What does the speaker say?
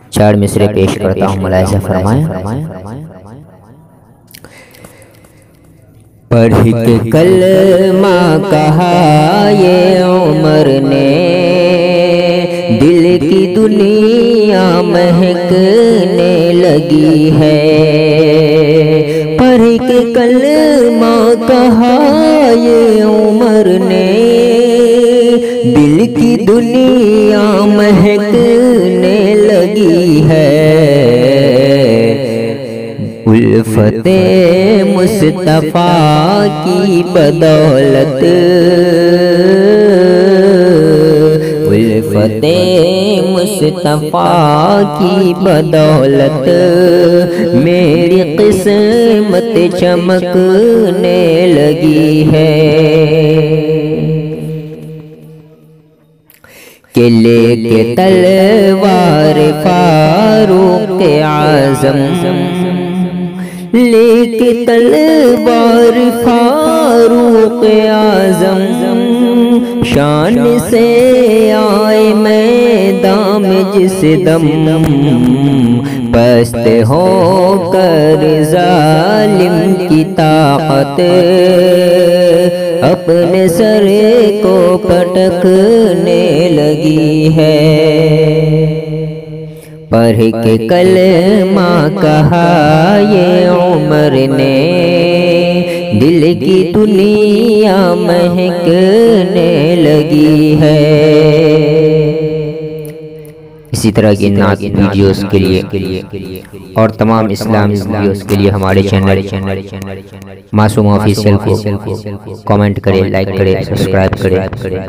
چار مصرے پیش کرتا ہوں، ملاحظہ فرمائیں۔ پڑھ کے کلمہ کہا یہ عمر نے، دل کی دنیا مہکنے لگی ہے۔ پڑھ کے کلمہ کہا یہ عمر نے، دل کی دنیا مہکنے لگی ہے۔ الفت مصطفیٰ کی بدولت، الفت مصطفیٰ کی بدولت میری قسمت چمکنے لگی ہے۔ کہ لے کے تلوار فاروق اعظم، لے کے تلوار فاروق اعظم، شان سے آئے میدان میں جس دم، پست ہو کر ظالم کی طاقت اپنے سر کو پٹکنے لگی ہے۔ پڑھ کے کلمہ کہا یہ عمر نے، دل کی دنیا مہکنے لگی ہے۔ اسی طرح کی نعت ویڈیوز کے لیے اور تمام اسلامی ویڈیوز کے لیے ہمارے چینل معصوم آفیشیل کو کامنٹ کریں، لائک کریں، سبسکرائب کریں۔